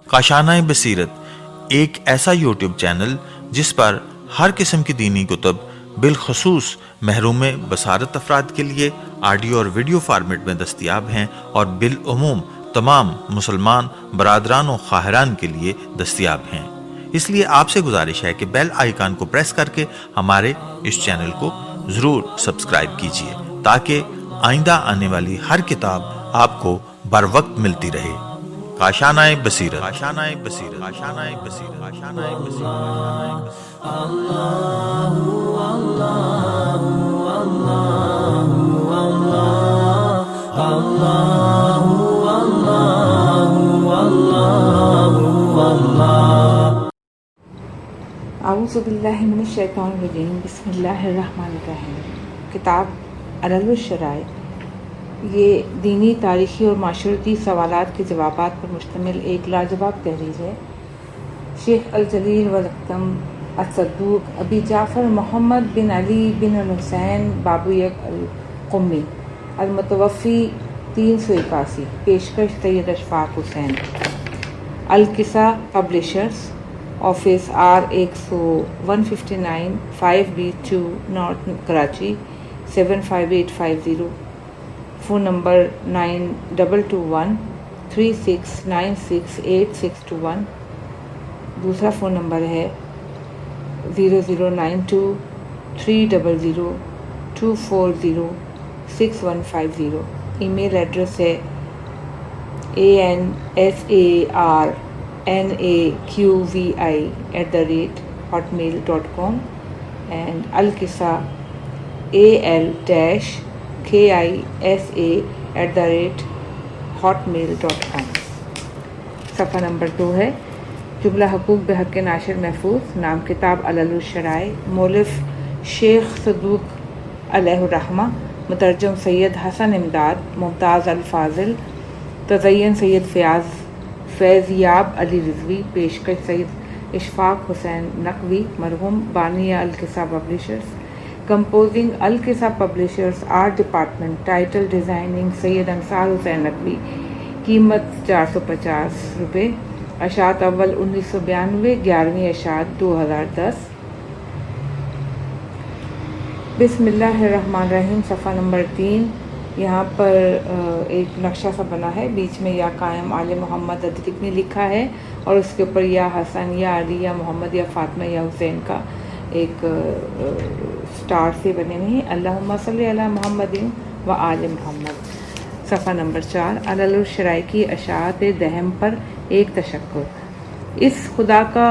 کاشانۂ بصیرت ایک ایسا یوٹیوب چینل جس پر ہر قسم کی دینی کتب بالخصوص محروم بصارت افراد کے لیے آڈیو اور ویڈیو فارمیٹ میں دستیاب ہیں اور بالعموم تمام مسلمان برادران و خواہران کے لیے دستیاب ہیں۔ اس لیے آپ سے گزارش ہے کہ بیل آئیکن کو پریس کر کے ہمارے اس چینل کو ضرور سبسکرائب کیجیے تاکہ آئندہ آنے والی ہر کتاب آپ کو بر وقت ملتی رہے۔ کاشانۂ بصیرت، کاشانۂ بصیرت، کاشانۂ بصیرت، کاشانۂ بصیرت۔ اعوذ باللہ من الشیطان الرجیم، بسم اللہ الرحمن الرحیم۔ کتاب علل الشرائع یہ دینی، تاریخی اور معاشرتی سوالات کے جوابات پر مشتمل ایک لاجواب تحریر ہے۔ شیخ الجلیل والاکرم الصدوق ابی جعفر محمد بن علی بن الحسین بابویک القمی المتوفی 381، پیشکش Syed Ashfaq Hussain. Al Qissa publishers, office R159 5B2 north Karachi 75850، phone number 922136968621۔ دوسرا فون نمبر ہے 00923002406150۔ ای میل ایڈریس ہے ansarnaqvi@hotmail.com and alqissa al-kisa@hotmail.com۔ صفحہ نمبر 2 ہے جملہ حقوق بحق ناشر محفوظ، نام کتاب علل الشرائع، مؤلف شیخ صدوق علیہ الرحمہ، مترجم سید حسن امداد ممتاز الفاضل، تزین سید فیضیاب علی رضوی، پیشکش سید اشفاق حسین نقوی مرحوم، بانیہ Al Qissa publishers. Composing Al Qissa publishers, art department, title designing Syed Ansar Hussain Naqvi, قیمت 450 روپے، اشاعت اول 1992، 11ویں اشاعت 2010۔ بسم اللہ الرحمن الرحیم۔ صفحہ نمبر 3، یہاں پر ایک نقشہ سا بنا ہے، بیچ میں یا قائم آل محمد ادرکنی لکھا ہے اور اس کے اوپر یا حسن یا علی یا محمد یا فاطمہ یا حسین کا ایک سٹار سے بنے ہوئے ہیں۔ اللہم صلی علی محمد و آل محمد۔ صفحہ نمبر 4، علل الشرائع کی اشاعت دہم پر ایک تشکر۔ اس خدا کا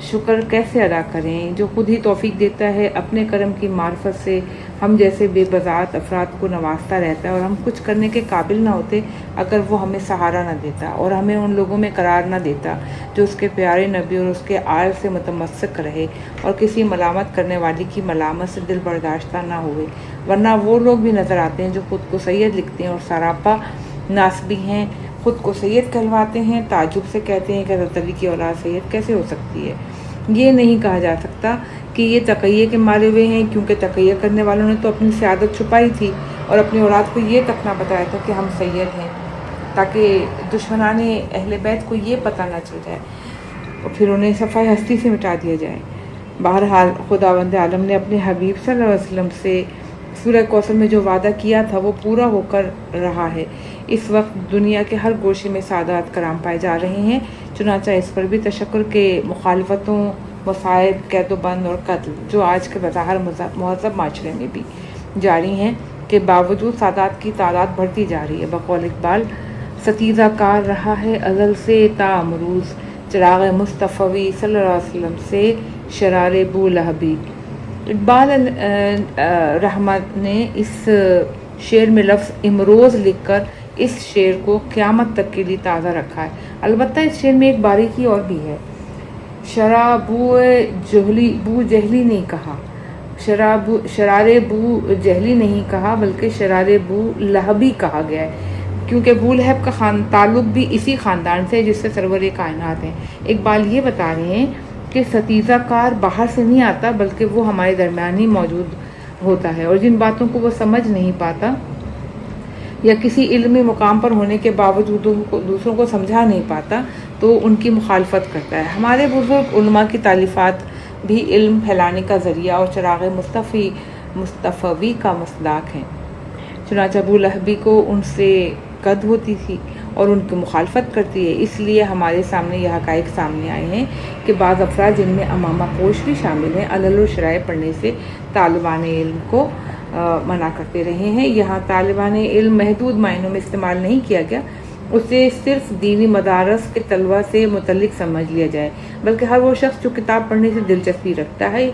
شکر کیسے ادا کریں جو خود ہی توفیق دیتا ہے، اپنے کرم کی معرفت سے ہم جیسے بے بضاعت افراد کو نوازتا رہتا ہے، اور ہم کچھ کرنے کے قابل نہ ہوتے اگر وہ ہمیں سہارا نہ دیتا اور ہمیں ان لوگوں میں قرار نہ دیتا جو اس کے پیارے نبی اور اس کے آل سے متمسک رہے اور کسی ملامت کرنے والی کی ملامت سے دل برداشتہ نہ ہوئے، ورنہ وہ لوگ بھی نظر آتے ہیں جو خود کو سید لکھتے ہیں اور سراپا ناسبی ہیں، خود کو سید کہلواتے ہیں، تعجب سے کہتے ہیں کہ حضرت علی کی اولاد سید کیسے ہو سکتی ہے۔ یہ نہیں کہا جا سکتا کہ یہ تقیہ کے مارے ہوئے ہیں، کیونکہ تقیہ کرنے والوں نے تو اپنی سیادت چھپائی تھی اور اپنی اولاد کو یہ تک نہ بتایا تھا کہ ہم سید ہیں، تاکہ دشمنان اہل بیت کو یہ پتہ نہ چل جائے اور پھر انہیں صفحہ ہستی سے مٹا دیا جائے۔ بہرحال خداوند عالم نے اپنے حبیب صلی اللہ علیہ وسلم سے سورہ کوثر میں جو وعدہ کیا تھا وہ پورا ہو کر رہا ہے۔ اس وقت دنیا کے ہر گوشے میں سعادت کرام پائے جا رہے ہیں، چنانچہ اس پر بھی تشکر کے مخالفتوں، مصائب، قید و بند اور قتل جو آج کے بظاہر مہذب معاشرے میں بھی جاری ہیں کے باوجود سعادت کی تعداد بڑھتی جا رہی ہے۔ بقول اقبال، ستیزہ کار رہا ہے ازل سے تا امروز، چراغ مصطفی صلی اللہ علیہ وسلم سے شرار بو لہبی۔ اقبال رحمت نے اس شعر میں لفظ امروز لکھ کر اس شعر کو قیامت تک کے لیے تازہ رکھا ہے۔ البتہ اس شعر میں ایک باریکی اور بھی ہے، بو جہلی نہیں کہا، شرار بو جہلی نہیں کہا بلکہ شرار بو لہبی کہا گیا ہے، کیونکہ بو لہب کا تعلق بھی اسی خاندان سے جس سے سرور کائنات ہیں۔ اقبال یہ بتا رہے ہیں کہ ستیزہ کار باہر سے نہیں آتا بلکہ وہ ہمارے درمیان ہی موجود ہوتا ہے، اور جن باتوں کو وہ سمجھ نہیں پاتا یا کسی علمی مقام پر ہونے کے باوجود دوسروں کو سمجھا نہیں پاتا تو ان کی مخالفت کرتا ہے۔ ہمارے بزرگ علماء کی تالیفات بھی علم پھیلانے کا ذریعہ اور چراغ مصطفی کا مصداق ہیں۔ چنانچہ ابو لہبی کو ان سے قد ہوتی تھی اور ان کی مخالفت کرتی ہے، اس لیے ہمارے سامنے یہ حقائق سامنے آئے ہیں کہ بعض افراد جن میں امامہ پوش بھی شامل ہیں علل و شرائع پڑھنے سے طالبان علم کو منع کرتے رہے ہیں۔ یہاں طالبان علم محدود معنوں میں استعمال نہیں کیا گیا، اسے صرف دینی مدارس کے طلبہ سے متعلق سمجھ لیا جائے، بلکہ ہر وہ شخص جو کتاب پڑھنے سے دلچسپی رکھتا ہے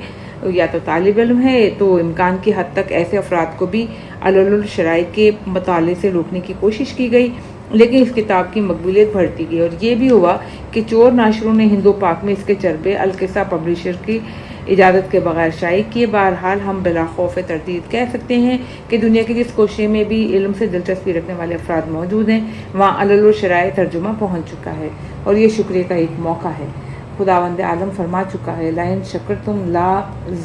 یا تو طالب علم ہے، تو امکان کی حد تک ایسے افراد کو بھی علل الشرائع کے مطالعے سے روکنے کی کوشش کی گئی، لیکن اس کتاب کی مقبولیت بڑھتی گئی اور یہ بھی ہوا کہ چور ناشروں نے ہند و پاک میں اس کے چربے القصہ پبلشر کی اجازت کے بغیر شائع کیے۔ بہرحال ہم بلا خوف تردید کہہ سکتے ہیں کہ دنیا کے جس کوشے میں بھی علم سے دلچسپی رکھنے والے افراد موجود ہیں وہاں علل الشرائع ترجمہ پہنچ چکا ہے، اور یہ شکریہ کا ایک موقع ہے۔ خداوند عالم فرما چکا ہے، لئن شکرتم لا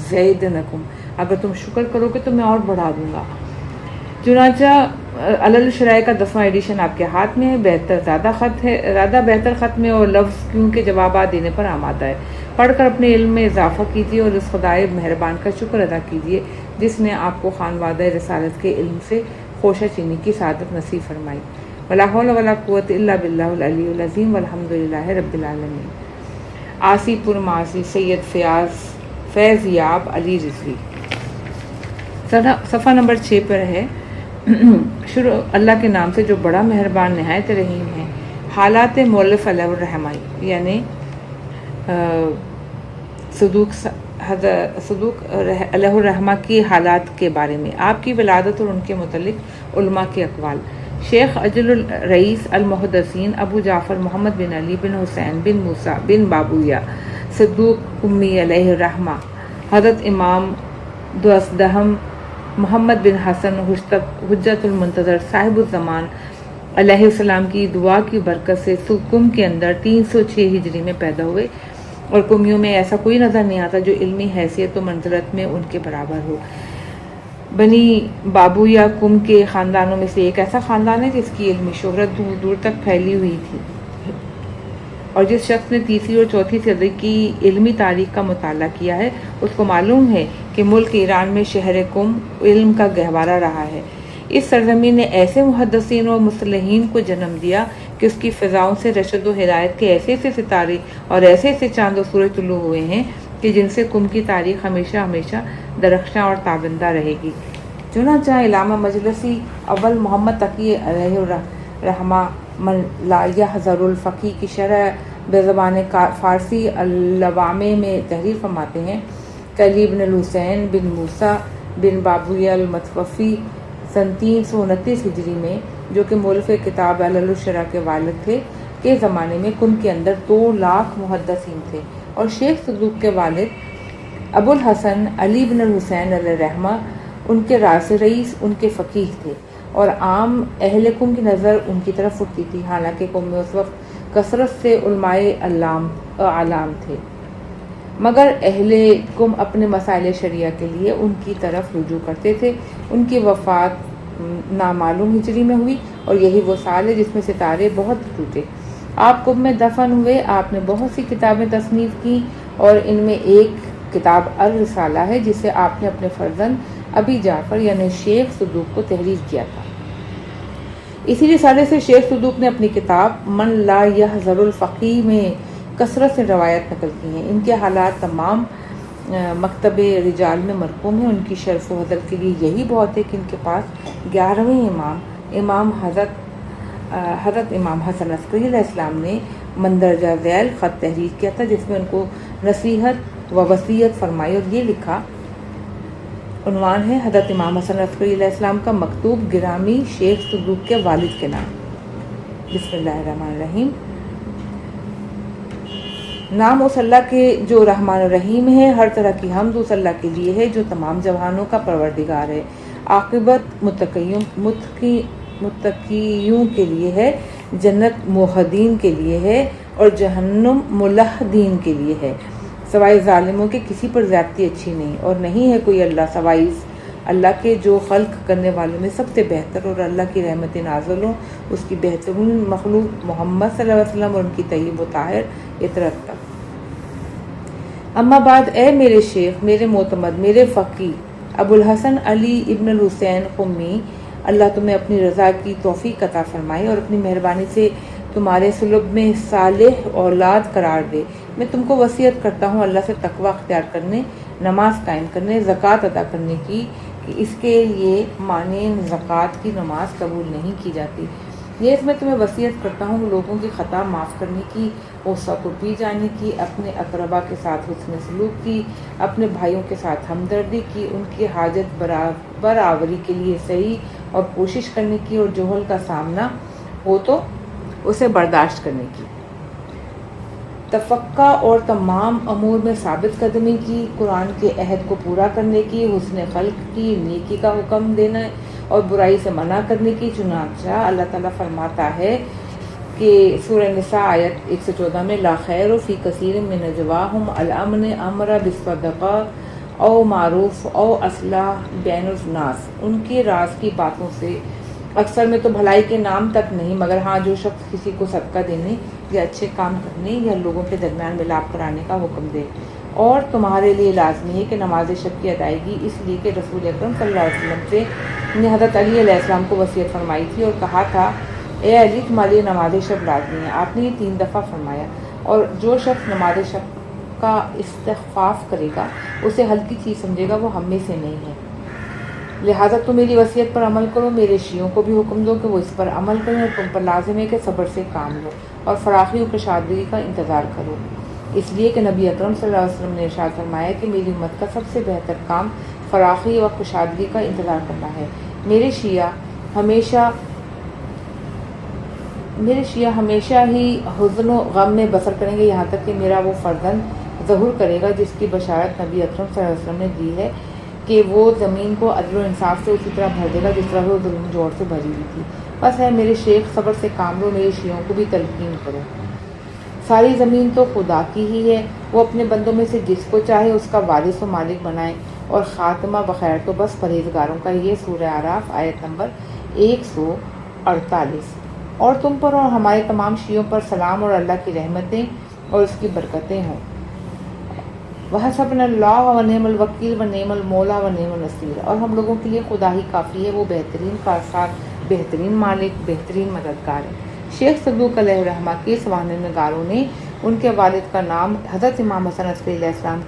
زیدنکم، اگر تم شکر کرو گے تو میں اور بڑھا دوں گا۔ چنانچہ علل الشرائع کا 10واں ایڈیشن آپ کے ہاتھ میں ہے، زیادہ بہتر خط میں اور لفظ کیوں کے جوابات دینے پر آمادہ ہے۔ پڑھ کر اپنے علم میں اضافہ کیجیے اور اس خدائے مہربان کا شکر ادا کیجیے جس نے آپ کو خانوادہ رسالت کے علم سے خوشہ چینی کی سعادت نصیب فرمائی۔ ولا حول ولا قوت الا باللہ العلی العظیم والحمد للہ رب العالمین۔ آسی پور معاصی سید فیض یاب علی رضوی، صفحہ نمبر 6 پر ہے۔ شروع اللہ کے نام سے جو بڑا مہربان نہایت رحیم ہے۔ حالات مؤلف علیہ الرحمہ، یعنی صدوق علیہ الرحمہ کی حالات کے بارے میں، آپ کی ولادت اور ان کے متعلق علماء کے اقوال۔ شیخ اجل الرئیس المحدثین ابو جعفر محمد بن علی بن حسین بن موسیٰ بن بابویہ صدوق امی علیہ الرحمہ، حضرت امام دوازدہم محمد بن حسن حجت المنتظر صاحب الزمان علیہ السلام کی دعا کی برکت سے کم کے اندر 306 ہجری میں پیدا ہوئے، اور کمیوں میں ایسا کوئی نظر نہیں آتا جو علمی حیثیت و منزلت میں ان کے برابر ہو۔ بنی بابویہ کم کے خاندانوں میں سے ایک ایسا خاندان ہے جس کی علمی شہرت دور دور تک پھیلی ہوئی تھی، اور جس شخص نے 3 اور 4 صدی کی علمی تاریخ کا مطالعہ کیا ہے اس کو معلوم ہے کہ ملک ایران میں شہر کم علم کا گہوارہ رہا ہے۔ اس سرزمین نے ایسے محدثین اور مصلحین کو جنم دیا کہ اس کی فضاؤں سے رشد و ہدایت کے ایسے ایسے ستارے اور ایسے ایسے چاند و سورج طلوع ہوئے ہیں کہ جن سے کم کی تاریخ ہمیشہ ہمیشہ درخشاں اور تابندہ رہے گی۔ چنانچہ علامہ مجلسی اول محمد تقی علیہ الرحمہ من لا یحذر الفقی کی شرح بزبان فارسی اللوامع میں تحریر فرماتے ہیں کہ علی بن الحسین بن موسیٰ بن بابویہ المتوفی سن 329 ہجری میں، جو کہ مؤلف کتاب علل الشرع کے والد تھے، کے زمانے میں کم کے اندر 2 لاکھ محدثین تھے، اور شیخ صدوق کے والد ابو الحسن علی بن الحسین علیہ الرحمہ ان کے راس رئیس، ان کے فقیہ تھے، اور عام اہل کم کی نظر ان کی طرف اٹھتی تھی، حالانکہ کم میں اس وقت کثرت سے علماء اعلام تھے، مگر اہل کم اپنے مسائل شریعہ کے لیے ان کی طرف رجوع کرتے تھے۔ ان کی وفات نامعلوم ہجری میں ہوئی، اور یہی وہ سال ہے جس میں ستارے بہت ٹوٹے۔ آپ کم میں دفن ہوئے۔ آپ نے بہت سی کتابیں تصنیف کی، اور ان میں ایک کتاب الرسالہ ہے جسے آپ نے اپنے فرزند ابی جعفر یعنی شیخ صدوق کو تحریر کیا تھا۔ اسی رسالے سے شیخ صدوق نے اپنی کتاب من لا یحذر الفقی میں کثرت سے روایت نقل کی ہیں۔ ان کے حالات تمام مکتب رجال میں مرقوم ہیں۔ ان کی شرف و حضرت کے لیے یہی بہت ہے کہ ان کے پاس 11ویں امام حضرت امام حسن عسکری علیہ السلام نے مندرجہ ذیل خط تحریر کیا تھا، جس میں ان کو نصیحت و وصیت فرمائی، اور یہ لکھا، عنوان ہے حضرت امام حسن عسکری علیہ السلام کا مکتوب گرامی شیخ صدوق کے والد کے نام۔ بسم اللہ الرحمن الرحیم۔ نام اس اللہ کے جو رحمان الرحیم ہے، ہر طرح کی حمد اس اللہ کے لیے ہے جو تمام جہانوں کا پروردگار ہے۔ عاقبت متقیوں کے لیے ہے، جنت موحدین کے لیے ہے، اور جہنم ملحدین کے لیے ہے۔ سوائے ظالموں کے کسی پر زیادتی اچھی نہیں، اور نہیں ہے کوئی اللہ سوائے اس اللہ کے جو خلق کرنے والوں میں سب سے بہتر اور اللہ کی رحمت نازل ہوں اس کی بہترین مخلوق محمد صلی اللہ علیہ وسلم اور ان کی طیب و طاہر اطرت تک۔ اما بعد، اے میرے شیخ، میرے معتمد، میرے فقی ابو الحسن علی ابن الحسین قمی، اللہ تمہیں اپنی رضا کی توفیق عطا فرمائے اور اپنی مہربانی سے تمہارے سلب میں صالح اولاد قرار دے۔ میں تم کو وصیت کرتا ہوں اللہ سے تقوی اختیار کرنے، نماز قائم کرنے، زکوٰۃ ادا کرنے کی، کہ اس کے لیے مانع زکوٰۃ کی نماز قبول نہیں کی جاتی۔ یہ میں تمہیں وصیت کرتا ہوں لوگوں کی خطا معاف کرنے کی، غصہ کو پی جانے کی، اپنے اقربا کے ساتھ حسن سلوک کی، اپنے بھائیوں کے ساتھ ہمدردی کی، ان کی حاجت برآوری کے لیے صحیح اور کوشش کرنے کی، اور جہل کا سامنا ہو تو اسے برداشت کرنے کی، تفقہ اور تمام امور میں ثابت قدمی کی، قرآن کے عہد کو پورا کرنے کی، حسن خلق کی، نیکی کا حکم دینا اور برائی سے منع کرنے کی۔ چنانچہ اللہ تعالیٰ فرماتا ہے کہ سورہ نساء آیت 114 میں لا خیر فی کثیر من نجواہم الامن امر بالصدقہ او معروف او اصلاح بین الناس، ان کے راز کی باتوں سے اکثر میں تو بھلائی کے نام تک نہیں، مگر ہاں جو شخص کسی کو صدقہ دینے یا اچھے کام کرنے یا لوگوں کے درمیان ملاپ کرانے کا حکم دے۔ اور تمہارے لیے لازمی ہے کہ نماز شب کی ادائیگی، اس لیے کہ رسول اکرم صلی اللہ علیہ وسلم سے نے حضرت علی علیہ السلام کو وصیت فرمائی تھی اور کہا تھا اے علی تمہارے لیے نماز شب لازمی ہے۔ آپ نے یہ 3 دفعہ فرمایا، اور جو شخص نماز شب کا استخفاف کرے گا، اسے ہلکی چیز سمجھے گا، وہ ہم میں سے نہیں ہے۔ لہٰذا تم میری وصیت پر عمل کرو۔ میرے شیعوں کو بھی حکم دو کہ وہ اس پر عمل کریں، اور تم پر لازم ہے کہ صبر سے کام لو اور فراخی و کشادگی کا انتظار کرو، اس لیے کہ نبی اکرم صلی اللہ علیہ وسلم نے ارشاد فرمایا کہ میری امت کا سب سے بہتر کام فراخی و کشادگی کا انتظار کرنا ہے۔ میرے شیعہ ہمیشہ ہی حزن و غم میں بسر کریں گے، یہاں تک کہ میرا وہ فرزند ظہور کرے گا جس کی بشارت نبی اکرم صلی اللہ علیہ وسلم نے دی ہے کہ وہ زمین کو عدل و انصاف سے اسی طرح بھر دے گا جس طرح وہ ظلم جوڑ سے بھری ہوئی تھی۔ بس ہے میرے شیخ، صبر سے کام لو، میرے شیعوں کو بھی تلقین کرو۔ ساری زمین تو خدا کی ہی ہے، وہ اپنے بندوں میں سے جس کو چاہے اس کا وارث و مالک بنائے، اور خاتمہ بخیر تو بس پرہیزگاروں کا ہی ہے۔ سورہ اعراف آیت نمبر 148۔ اور تم پر اور ہمارے تمام شیعوں پر سلام اور اللہ کی رحمتیں اور اس کی برکتیں ہوں۔ وحسبنا اللہ ونعم الوکیل ونعم المولا ونعم النصیر، اور ہم لوگوں کے لیے خدا ہی کافی ہے، وہ بہترین کارساز، بہترین مالک، بہترین مددگار ہے۔ شیخ صدوق علیہ الرحمہ کے سوانح نگاروں نے ان کے والد کا نام حضرت امام حسن عسکری علیہ السلام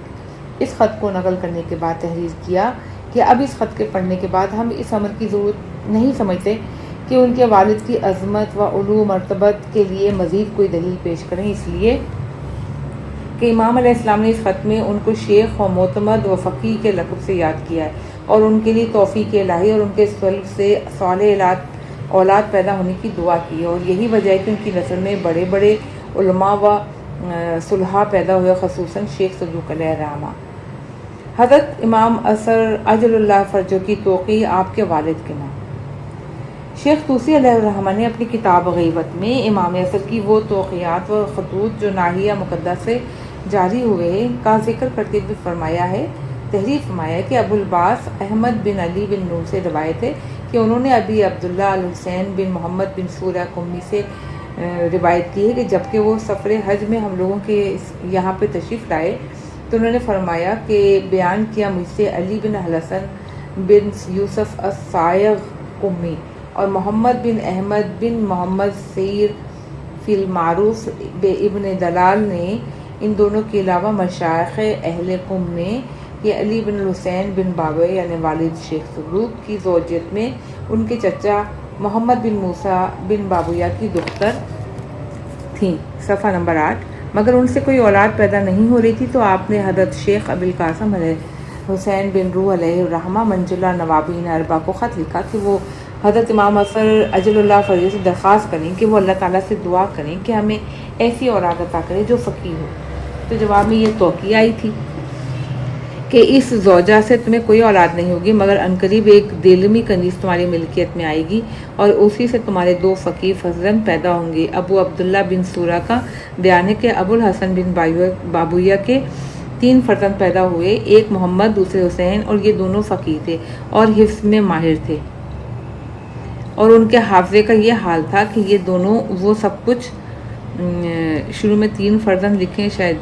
اس خط کو نقل کرنے کے بعد تحریر کیا کہ اب اس خط کے پڑھنے کے بعد ہم اس عمل کی ضرورت نہیں سمجھتے کہ ان کے والد کی عظمت و علو مرتبت کے لیے مزید کوئی دلیل پیش کریں، اس لیے کہ امام علیہ السلام نے اس خط میں ان کو شیخ و معتمد و فقی کے لقب سے یاد کیا ہے، اور ان کے لیے توفیق الہی اور ان کے سلب سے صالح اولاد پیدا ہونے کی دعا کی ہے، اور یہی وجہ ہے کہ ان کی نسل میں بڑے بڑے علماء و صلحاء پیدا ہوئے، خصوصاً شیخ صدوق علیہ الرحمہ۔ حضرت امام اثر اجل اللہ فرجہ کی توقیع آپ کے والد کے نام۔ شیخ طوسی علیہ الرحمہ نے اپنی کتاب غیبت میں امام اثر کی وہ توقیعات و خطوط جو ناحیہ مقدس سے جاری ہوئے ہیں کا ذکر کرتے ہوئے فرمایا ہے، تحریر فرمایا ہے کہ ابو العباس احمد بن علی بن نور سے روایت ہے کہ انہوں نے ابی عبداللہ الحسین بن محمد بن سورہ قمی سے روایت کی ہے کہ جبکہ وہ سفر حج میں ہم لوگوں کے یہاں پہ تشریف لائے تو انہوں نے فرمایا کہ بیان کیا مجھ سے علی بن الحسن بن یوسف الصائغ قمی اور محمد بن احمد بن محمد سیر فی المعروف ابن دلال نے ان دونوں کے علاوہ مشائخ اہل قم نے کہ علی بن الحسین بن بابے یعنی والد شیخ صدوق کی زوجیت میں ان کے چچا محمد بن موسیٰ بن بابویہ کی دختر تھیں۔ صفحہ نمبر 8۔ مگر ان سے کوئی اولاد پیدا نہیں ہو رہی تھی تو آپ نے حضرت شیخ ابی القاسم علیہ حسین بن روح علیہ الرحمہ منزلہ نوابین اربعہ کو خط لکھا کہ وہ حضرت امام اثر اجل اللہ فرجہ سے درخواست کریں کہ وہ اللہ تعالیٰ سے دعا کریں کہ ہمیں ایسی اولاد عطا کرے جو فقیہ ہو۔ تو جواب میں یہ توقیع آئی تھی کہ اس زوجہ سے تمہیں کوئی اولاد نہیں ہوگی، مگر عنقریب ایک دیلمی کنیز تمہاری ملکیت میں آئے گی اور اسی سے تمہارے 2 فقیہ فرزند پیدا ہوں گے۔ ابو عبداللہ بن سورہ کا بیان ہے کہ ابو الحسن بن بابویہ کے 3 فرزند پیدا ہوئے، ایک محمد، دوسرے حسین، اور یہ دونوں فقیہ تھے اور حفظ میں ماہر تھے، اور ان کے حافظے کا یہ حال تھا کہ یہ دونوں وہ سب کچھ شروع میں 3 فرزند لکھیں شاید،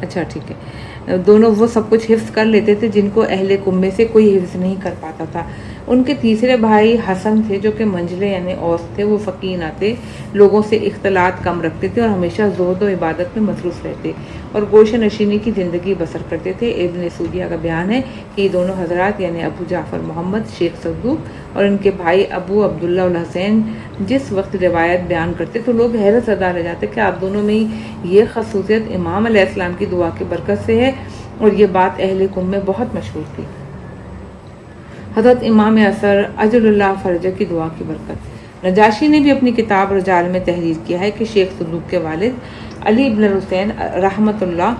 اچھا ٹھیک ہے، دونوں وہ سب کچھ حفظ کر لیتے تھے جن کو اہل قوم میں سے کوئی حفظ نہیں کر پاتا تھا۔ ان کے تیسرے بھائی حسن تھے جو کہ منجلے یعنی اوس تھے، وہ فقیہ نہ تھے، لوگوں سے اختلاط کم رکھتے تھے اور ہمیشہ زہد و عبادت میں مصروف رہتے اور گوشہ نشینی کی زندگی بسر کرتے تھے۔ ابن سودیہ کا بیان ہے کہ یہ دونوں حضرات یعنی ابو جعفر محمد شیخ صدوق اور ان کے بھائی ابو عبداللہ الحسین جس وقت روایت بیان کرتے تو لوگ حیرت زدہ رہ جاتے کہ آپ دونوں میں یہ خصوصیت امام علیہ السلام کی دعا کی برکت سے ہے، اور یہ بات اہل قوم میں بہت مشہور تھی۔ حضرت امام اثر اجل اللہ فرجہ کی دعا کی برکت۔ نجاشی نے بھی اپنی کتاب رجال میں تحریر کیا ہے کہ شیخ صدوق کے والد علی بن الحسین رحمۃ اللہ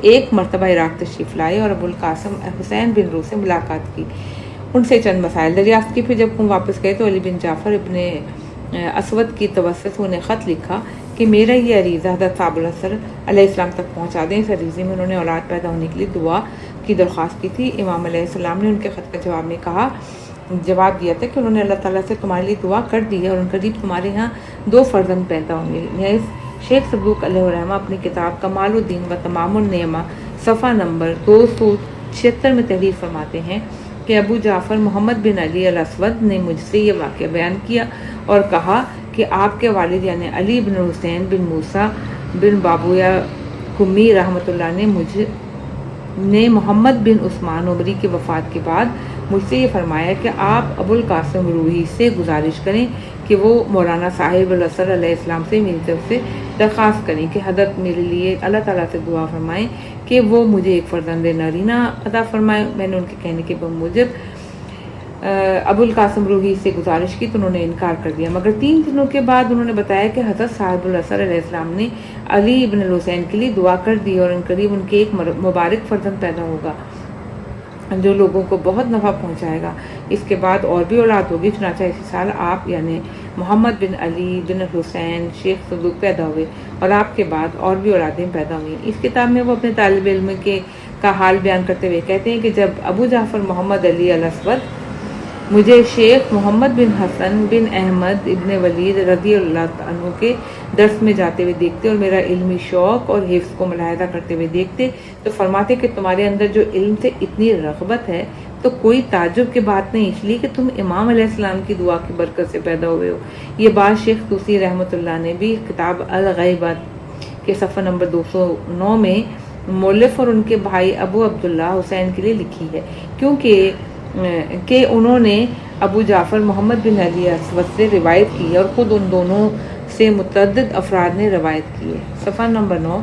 ایک مرتبہ عراق تشریف لائے اور ابو القاسم حسین بن روح سے ملاقات کی، ان سے چند مسائل دریافت کی، پھر جب وہ واپس گئے تو علی بن جعفر ابن اسود کی توسط سے انہیں خط لکھا کہ میرا یہ عریضہ حضرت صاحب الاسر علیہ السلام تک پہنچا دیں۔ اس عریضے میں انہوں نے اولاد پیدا ہونے کے لیے دعا کی درخواست کی تھی۔ امام علیہ السلام نے ان کے خط کا جواب دیا تھا کہ انہوں نے اللہ تعالیٰ سے تمہارے لیے دعا کر دی ہے اور ان قریب تمہارے ہاں 2 فرزند پیدا ہوں گے۔ شیخ صدوق علیہ الرحمہ اپنی کتاب کمال الدین و تمام النعمہ صفحہ نمبر 276 میں تحریر فرماتے ہیں کہ ابو جعفر محمد بن علی الاسود نے مجھ سے یہ واقعہ بیان کیا اور کہا کہ آپ کے والد یعنی علی بن حسین بن موسیٰ بن بابویا کمی رحمۃ اللہ نے محمد بن عثمان عمری کی وفات کے بعد مجھ سے یہ فرمایا کہ آپ ابو القاسم روحی سے گزارش کریں کہ وہ مولانا صاحب الاسر علیہ السلام سے میری طرف سے درخواست کریں کہ حضرت میرے لیے اللہ تعالیٰ سے دعا فرمائیں کہ وہ مجھے ایک فرزند نرینہ عطا فرمائے۔ میں نے ان کے کہنے کے موجب ابو القاسم روحی سے گزارش کی تو انہوں نے انکار کر دیا، مگر 3 دنوں کے بعد انہوں نے بتایا کہ حضرت صاحب الاسر علیہ السلام نے علی ابن الحسین کے لیے دعا کر دی اور ان قریب ان کے ایک مبارک فرزند پیدا ہوگا جو لوگوں کو بہت نفع پہنچائے گا۔ اس کے بعد اور بھی اولاد ہوگی، چنانچہ اسی سال آپ یعنی محمد بن علی بن حسین شیخ صدوق پیدا ہوئے اور آپ کے بعد اور بھی اولادیں پیدا ہوئیں۔ اس کتاب میں وہ اپنے طالب علم کا حال بیان کرتے ہوئے کہتے ہیں کہ جب ابو جعفر محمد علی الاسود مجھے شیخ محمد بن حسن بن احمد ابن ولید رضی اللہ عنہ کے درس میں جاتے ہوئے دیکھتے اور میرا علمی شوق اور حفظ کو ملاحظہ کرتے ہوئے دیکھتے تو فرماتے کہ تمہارے اندر جو علم سے اتنی رغبت ہے تو کوئی تعجب کی بات نہیں، اس لیے کہ تم امام علیہ السلام کی دعا کی برکت سے پیدا ہوئے ہو۔ یہ بات شیخ طوسی رحمۃ اللہ نے بھی کتاب الغیبات کے صفحہ نمبر 209 میں مؤلف اور ان کے بھائی ابو عبداللہ حسین کے لیے لکھی ہے، کیونکہ انہوں نے ابو جعفر محمد بن علی اسود سے روایت کی ہے اور خود ان دونوں سے متعدد افراد نے روایت کی ہے۔ صفحہ نمبر 9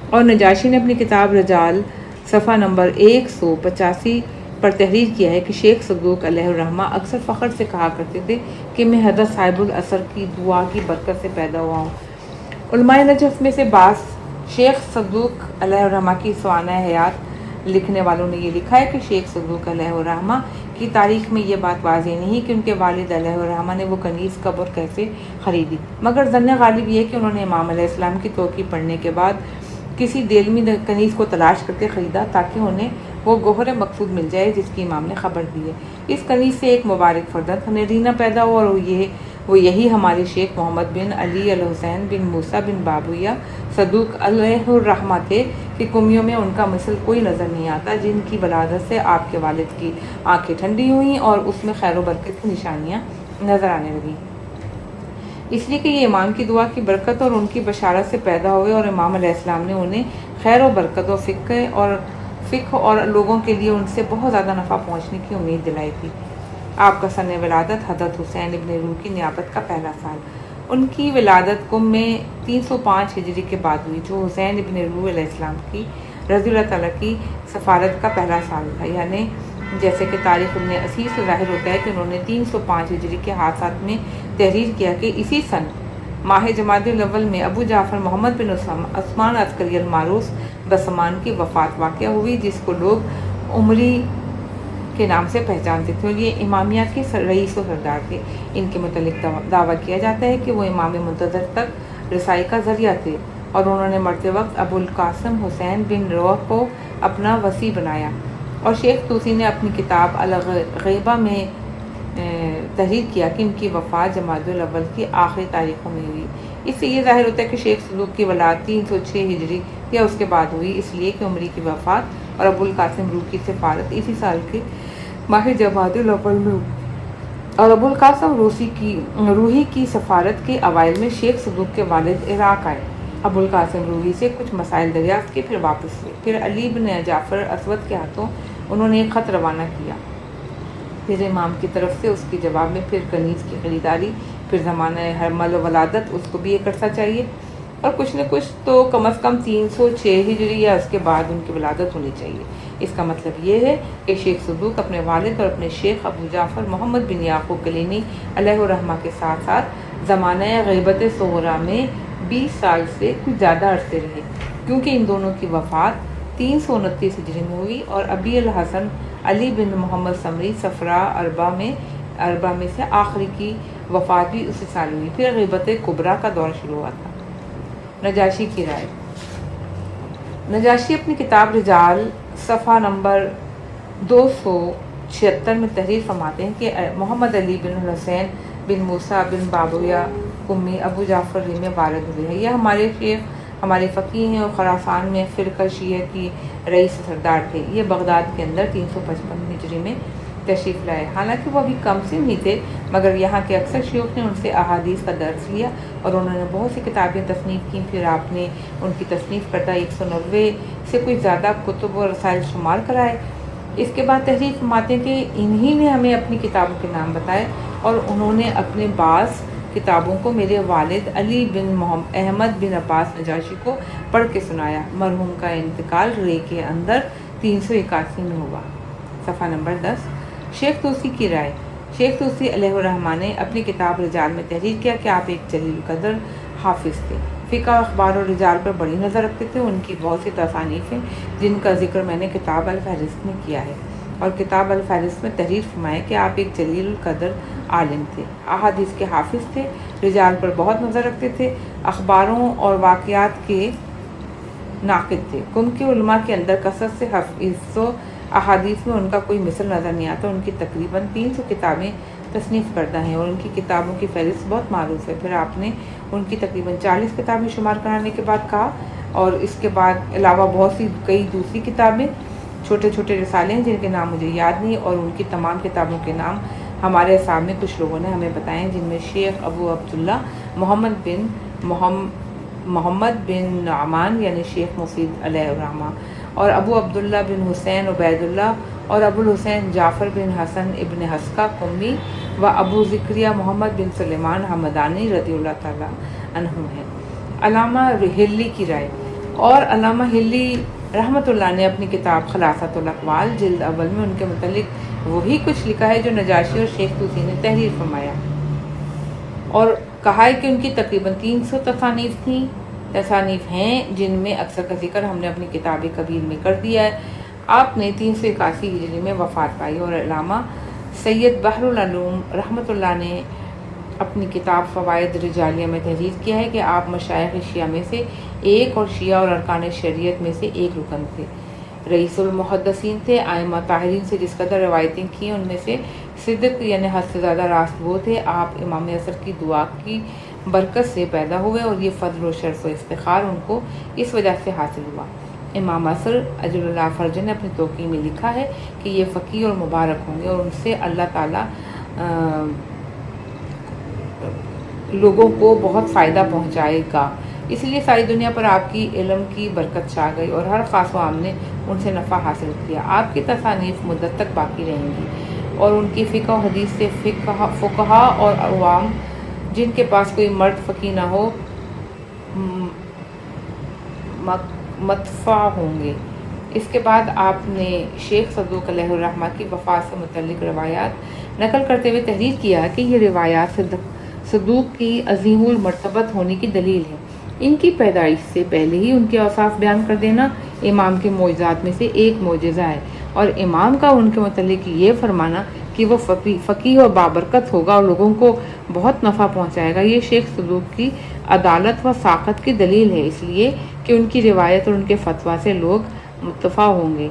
اور نجاشی نے اپنی کتاب رجال صفحہ نمبر 185 پر تحریر کیا ہے کہ شیخ صدوق علیہ الرحمہ اکثر فخر سے کہا کرتے تھے کہ میں حضرت صاحب الاسر کی دعا کی برکت سے پیدا ہوا ہوں۔ علماء نجف میں سے بعض شیخ صدوق علیہ الرحمہ کی سوانح حیات لکھنے والوں نے یہ لکھا ہے کہ شیخ صدوق علیہ الرحمہ کی تاریخ میں یہ بات واضح نہیں کہ ان کے والد علیہ الرحمہ نے وہ کنیز کب اور کیسے خریدی، مگر ظن غالب یہ کہ انہوں نے امام علیہ السلام کی توقیع پڑھنے کے بعد کسی دیلمی کنیز کو تلاش کرتے خریدا تاکہ انہیں وہ گوہر مقصود مل جائے جس کی امام نے خبر دی ہے۔ اس کنیز سے ایک مبارک فرزند نرینہ پیدا ہوا اور وہ یہی ہمارے شیخ محمد بن علی الحسین بن موسیٰ بن بابویہ صدوق علیہ الرحمہ تھے کہ قومیوں میں ان کا مثل کوئی نظر نہیں آتا، جن کی ولادت سے آپ کے والد کی آنکھیں ٹھنڈی ہوئیں اور اس میں خیر و برکت کی نشانیاں نظر آنے لگیں، اس لیے کہ یہ امام کی دعا کی برکت اور ان کی بشارت سے پیدا ہوئے اور امام علیہ السلام نے انہیں خیر و برکت و فقہ اور لوگوں کے لیے ان سے بہت زیادہ نفع پہنچنے کی امید دلائی تھی۔ آپ کا سن ولادت حضرت حسین ابن روح کی نیابت کا پہلا سال، ان کی ولادت قم میں 305 ہجری کے بعد ہوئی، جو حسین ابن روح علیہ السلام کی رضی اللہ تعالیٰ کی سفارت کا پہلا سال تھا، یعنی جیسے کہ تاریخ ابن اسیر سے ظاہر ہوتا ہے کہ انہوں نے 305 ہجری کے حادثات میں تحریر کیا کہ اسی سن ماہ جمادی الاول میں ابو جعفر محمد بن عثمان عسکری المعروف بسمان کی وفات واقع ہوئی، جس کو لوگ عمری کے نام سے پہچانتے تھے اور یہ امامیہ کے رئیس و سردار تھے۔ ان کے متعلق دعویٰ کیا جاتا ہے کہ وہ امام منتظر تک رسائی کا ذریعہ تھے اور انہوں نے مرتے وقت ابو القاسم حسین بن روح کو اپنا وصی بنایا، اور شیخ طوسی نے اپنی کتاب الغیبہ میں تحریر کیا کہ ان کی وفات جمادی الاول کی آخری تاریخوں میں ہوئی۔ اس سے یہ ظاہر ہوتا ہے کہ شیخ صدوق کی ولادت 306 ہجری یا اس کے بعد ہوئی، اس لیے کہ عمری کی وفات اور ابو القاسم روح کی سفارت اسی سال کے ماہ جمادی الاول میں ہوئی، اور ابو القاسم روحی کی سفارت کے اوائل میں شیخ صدوق کے والد عراق آئے۔ ابو القاسم روحی سے کچھ مسائل دریافت کیے، پھر واپس ہوئے۔ پھر علی بن جعفر اسود کے ہاتھوں انہوں نے ایک خط روانہ کیا، پھر امام کی طرف سے اس کے جواب میں پھر کنیز کی خریداری، پھر زمانہ حمل و ولادت، اس کو بھی ایک عرصہ چاہیے، اور کچھ نہ کچھ تو کم از کم 306 ہجری یا اس کے بعد ان کی ولادت ہونی چاہیے۔ اس کا مطلب یہ ہے کہ شیخ صدوق اپنے والد اور اپنے شیخ ابو جعفر محمد بن یعقوب کلینی علیہ الرحمہ کے ساتھ ساتھ زمانہ غیبت صغریٰ میں 20 سال سے کچھ زیادہ عرصے رہے، کیونکہ ان دونوں کی وفات 329 ہجری میں ہوئی، اور ابی الحسن علی بن محمد سمری صفرا اربع میں سے آخری کی وفات بھی اسی سال ہوئی۔ پھر غیبت کبریٰ کا دور شروع ہوا تھا۔ نجاشی کی رائے۔ نجاشی اپنی کتاب رجال صفحہ نمبر 276 میں تحریر فرماتے ہیں کہ محمد علی بن حسین بن موسیٰ بن بابویہ قمی ابو جعفر میں وارد ہوئے ہیں۔ یہ ہمارے شیخ، ہمارے فقیہ ہیں، اور خراسان میں فرقہ شیعہ کی رئیس سردار تھے۔ یہ بغداد کے اندر 355 ہجری میں تشریف لائے۔ حالانکہ وہ ابھی کم سن ہی تھے، مگر یہاں کے اکثر شیوخ نے ان سے احادیث کا درس لیا، اور انہوں نے بہت سی کتابیں تصنیف کی۔ پھر آپ نے ان کی تصنیف کردہ 190 سے کچھ زیادہ کتب و رسائل شمار کرائے۔ اس کے بعد تحریر فرماتے ہیں کہ انہی نے ہمیں اپنی کتابوں کے نام بتائے، اور انہوں نے اپنے بعض کتابوں کو میرے والد علی بن احمد بن عباس نجاشی کو پڑھ کے سنایا۔ مرحوم کا انتقال رے کے اندر 381 میں ہوا۔ صفحہ نمبر 10۔ شیخ طوسی کی رائے۔ شیخ طوسی علیہ الرحمہ نے اپنی کتاب رجال میں تحریر کیا کہ آپ ایک جلیل القدر حافظ تھے، فقہ، اخبار اور رجال پر بڑی نظر رکھتے تھے۔ ان کی بہت سی تصانیف ہیں جن کا ذکر میں نے کتاب الفہرست میں کیا ہے، اور کتاب الفہرست میں تحریر فرمایا کہ آپ ایک جلیل القدر عالم تھے، احادیث کے حافظ تھے، رجال پر بہت نظر رکھتے تھے، اخباروں اور واقعات کے ناقد تھے۔ قوم کے علماء کے اندر کثرت سے حفظ و احادیث میں ان کا کوئی مثل نظر نہیں آتا۔ ان کی تقریباً 300 کتابیں تصنیف کردہ ہیں، اور ان کی کتابوں کی فہرست بہت معروف ہے۔ پھر آپ نے ان کی تقریباً 40 کتابیں شمار کرانے کے بعد کہا، اور اس کے بعد علاوہ بہت سی کئی دوسری کتابیں، چھوٹے چھوٹے رسالے ہیں جن کے نام مجھے یاد نہیں، اور ان کی تمام کتابوں کے نام ہمارے سامنے کچھ لوگوں نے ہمیں بتائے ہیں، جن میں شیخ ابو عبداللہ محمد بن نعمان یعنی شیخ مفید علیہ الرحمہ، اور ابو عبداللہ بن حسین عبید اللہ، اور ابو الحسین جعفر بن حسن ابن حسکہ قمی، و ابو ذکریہ محمد بن سلیمان حمدانی رضی اللہ تعالیٰ عنہ ہیں۔ علامہ ہلی کی رائے۔ اور علامہ ہلی رحمۃ اللہ نے اپنی کتاب خلاصۃ الاقوال جلد اول میں ان کے متعلق وہی کچھ لکھا ہے جو نجاشی اور شیخ طوسی نے تحریر فرمایا، اور کہا ہے کہ ان کی تقریباً 300 تصانیف ہیں، جن میں اکثر کا ذکر ہم نے اپنی کتاب کبیر میں کر دیا ہے۔ آپ نے 381 ہجری میں وفات پائی، اور علامہ سید بحر العلوم رحمۃ اللہ نے اپنی کتاب فوائد رجالیہ میں تحریر کیا ہے کہ آپ مشائخ شیعہ میں سے ایک، اور شیعہ اور ارکان شریعت میں سے ایک رکن تھے، رئیس المحدثین تھے۔ ائمہ طاہرین سے جس قدر روایتیں کی ان میں سے صدق یعنی حد سے زیادہ راست وہ تھے۔ آپ امام عصر کی دعا کی برکت سے پیدا ہوئے، اور یہ فضل و شرف و افتخار ان کو اس وجہ سے حاصل ہوا۔ امام عصر اجل اللہ فرج نے اپنی توقیع میں لکھا ہے کہ یہ فقیر اور مبارک ہوں گے، اور ان سے اللہ تعالیٰ لوگوں کو بہت فائدہ پہنچائے گا۔ اس لیے ساری دنیا پر آپ کی علم کی برکت چھا گئی، اور ہر خاص و عام نے ان سے نفع حاصل کیا۔ آپ کی تصانیف مدت تک باقی رہیں گی، اور ان کی فقہ و حدیث سے فقہا اور عوام جن کے پاس کوئی مرد فقیہ نہ ہو متفع ہوں گے۔ اس کے بعد آپ نے شیخ صدوق علیہ الرحمہ کی وفات سے متعلق روایات نقل کرتے ہوئے تحریر کیا کہ یہ روایات صدوق کی عظیم المرتبت ہونے کی دلیل ہے۔ ان کی پیدائش سے پہلے ہی ان کے اوصاف بیان کر دینا امام کے معجزات میں سے ایک معجزہ ہے، اور امام کا ان کے متعلق یہ فرمانا کہ وہ فقیہ اور بابرکت ہوگا اور لوگوں کو بہت نفع پہنچائے گا۔ یہ شیخ صدوق کی عدالت و ساقت کی دلیل ہے، اس لیے کہ ان کی روایت اور ان کے فتویٰ سے لوگ متفع ہوں گے۔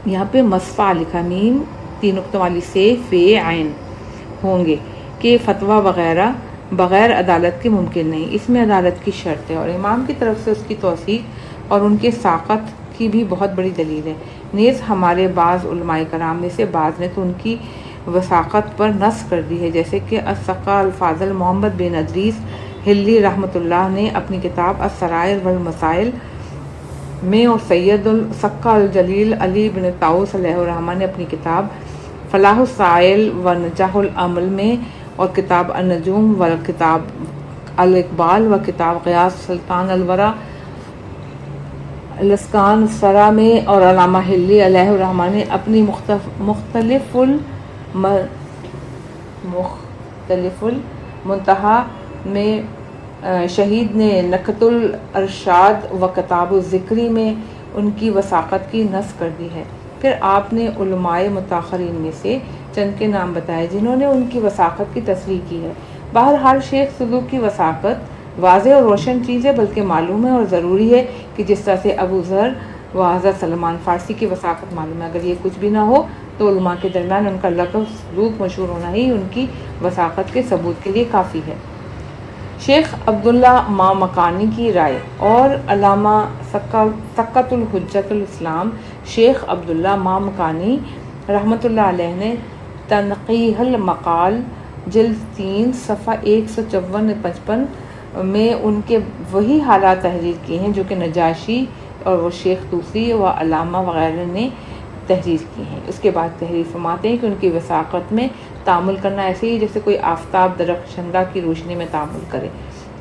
یہاں پہ مصفع لکھا، میم 3 نقطوں والی سے فے عین ہوں گے کہ فتویٰ وغیرہ بغیر عدالت کے ممکن نہیں، اس میں عدالت کی شرط ہے، اور امام کی طرف سے اس کی توثیق اور ان کے ساقت کی بھی بہت بڑی دلیل ہے۔ نیز ہمارے بعض علماء کرام میں سے بعض نے تو ان کی وثاقت پر نص کر دی ہے، جیسے کہ الثقہ الفاضل محمد بن ادریس ہلی رحمۃ اللہ نے اپنی کتاب السرائر والمسائل میں، اور سید الثقہ الجلیل علی بن طاؤس علیہ الرحمہ نے اپنی کتاب فلاح السائل و نجاح العمل میں، اور کتاب النجوم و کتاب الاقبال و کتاب غیاث سلطان الورا الاسکان السرا میں، اور علامہ ہلی علیہ الرحمہ نے اپنی مختلف المنتہا میں، شہید نے نکت الارشاد و کتاب الذکری میں ان کی وثاقت کی نص کر دی ہے۔ پھر آپ نے علماء متاخرین میں سے چند کے نام بتائے جنہوں نے ان کی وثاقت کی تصریح کی ہے۔ بہرحال شیخ صدوق کی وثاقت واضح اور روشن چیز ہے، بلکہ معلوم ہے اور ضروری ہے کہ جس طرح سے ابو ذر و حضرت سلمان فارسی کی وثاقت معلوم ہے، اگر یہ کچھ بھی نہ ہو تو علماء کے درمیان ان کا لقب صدوق مشہور ہونا ہی ان کی وثاقت کے ثبوت کے لیے کافی ہے۔ شیخ عبداللہ مامکانی کی رائے اور علامہ سقۃ الحجۃ الاسلام شیخ عبداللہ مامکانی رحمۃ اللہ علیہ نے تنقیح المقال جلد 3 صفحہ 154-55 میں ان کے وہی حالات تحریر کیے ہیں جو کہ نجاشی اور وہ شیخ طوسی و علامہ وغیرہ نے تحریر کی ہیں۔ اس کے بعد تحریر فرماتے ہیں کہ ان کی وثاقت میں تعامل کرنا ایسے ہی جیسے کوئی آفتاب درخشندہ کی روشنی میں تعامل کرے،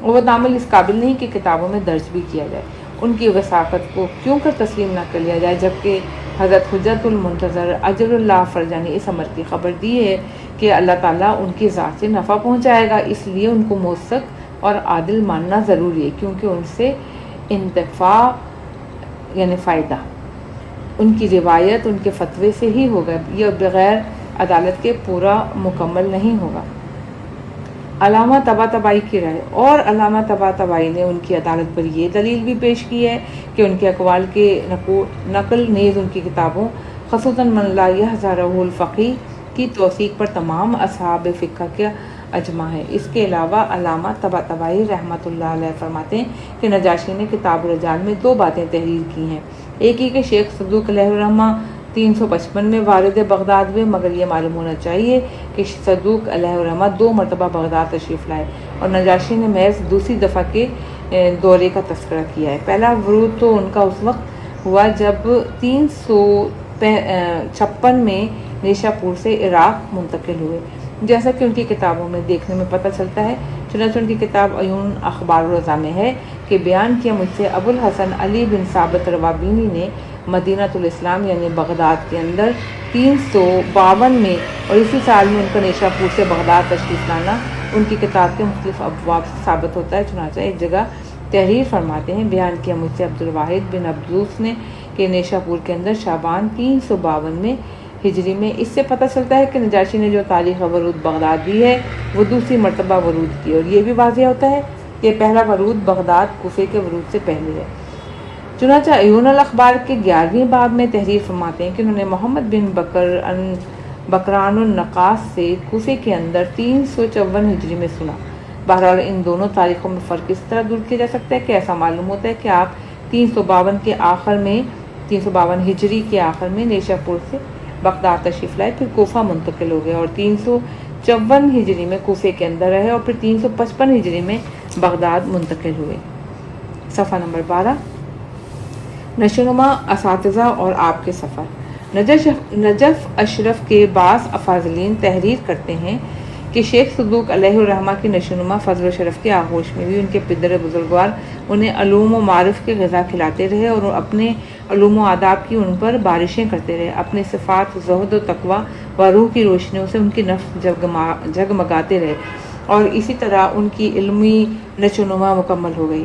اور وہ تعامل اس قابل نہیں کہ کتابوں میں درج بھی کیا جائے۔ ان کی وثاقت کو کیوں کر تسلیم نہ کر لیا جائے، جبکہ حضرت حجت المنتظر اجر اللہ فرجہ نے اس امر کی خبر دی ہے کہ اللہ تعالیٰ ان کی ذات سے نفع پہنچائے گا، اس لیے ان کو موثق اور عادل ماننا ضروری ہے، کیونکہ ان سے انتفاع یعنی فائدہ ان کی روایت ان کے فتوے سے ہی ہوگا، یہ بغیر عدالت کے پورا مکمل نہیں ہوگا۔ علامہ طباطبائی کی رائے اور علامہ طباطبائی نے ان کی عدالت پر یہ دلیل بھی پیش کی ہے کہ ان کے اقوال کے نقل نیز ان کی کتابوں خصوصاً من لا یحظرہ الفقیہ کی توثیق پر تمام اصحاب فقہ کا اجماع ہے۔ اس کے علاوہ علامہ طباطبائی رحمۃ اللہ علیہ فرماتے ہیں کہ نجاشی نے کتاب الرجال میں 2 باتیں تحریر کی ہیں، ایک ہی کہ شیخ صدوق علیہ الرحمہ 355 میں وارد بغداد ہوئے، مگر یہ معلوم ہونا چاہیے کہ صدوق علیہ الرحمہ 2 مرتبہ بغداد تشریف لائے، اور نجاشی نے محض دوسری دفعہ کے دورے کا تذکرہ کیا ہے۔ پہلا ورود تو ان کا اس وقت ہوا جب 356 میں نیشا پور سے عراق منتقل ہوئے، جیسا کہ ان کی کتابوں میں دیکھنے میں پتہ چلتا ہے۔ چنانچہ ان کی کتاب عیون اخبار الرضا میں ہے کہ بیان کیا مجھ سے ابو الحسن علی بن ثابت روابینی نے مدینہ الاسلام یعنی بغداد کے اندر 352 میں، اور اسی سال میں ان کا نیشا پور سے بغداد تشریف لانا ان کی کتاب کے مختلف ابواب سے ثابت ہوتا ہے۔ چنانچہ ایک جگہ تحریر فرماتے ہیں، بیان کیا مجھ سے عبدالواحد بن عبدوس نے کہ نیشا پور کے اندر شعبان 352 میں ہجری میں۔ اس سے پتہ چلتا ہے کہ نجاشی نے جو تاریخ ورود بغداد دی ہے وہ دوسری مرتبہ ورود کی، اور یہ بھی واضح ہوتا ہے کہ پہلا ورود بغداد کوفے کے ورود سے پہلے ہے۔ چنانچہ عیون الاخبار کے 11ویں باب میں تحریر فرماتے ہیں کہ انہوں نے محمد بن بکران النقاص سے کوفے کے اندر 354 ہجری میں سنا۔ بہرحال ان دونوں تاریخوں میں فرق اس طرح دور کیا جا سکتا ہے کہ ایسا معلوم ہوتا ہے کہ آپ 352 کے آخر میں 352 ہجری کے آخر میں نیشا پور سے بغداد تشریف لائے، پھر کوفہ منتقل ہو گئے، اور 354 ہجری میں کوفے کے اندر رہے، اور پھر 355 ہجری میں بغداد منتقل ہوئے۔ صفحہ نمبر 12، نشوونما اساتذہ اور آپ کے سفر۔ نجف اشرف کے بعض افاضلین تحریر کرتے ہیں کہ شیخ صدوق علیہ الرحمہ کی نشوونما فضل و شرف کے آغوش میں بھی ان کے پدر بزرگوار انہیں علوم و معارف کے غذا کھلاتے رہے، اور اپنے علوم و آداب کی ان پر بارشیں کرتے رہے، اپنے صفات زہد و تقوی و روح کی روشنیوں سے ان کی نفس جگمگاتے رہے، اور اسی طرح ان کی علمی نشوونما مکمل ہو گئی۔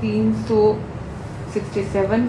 367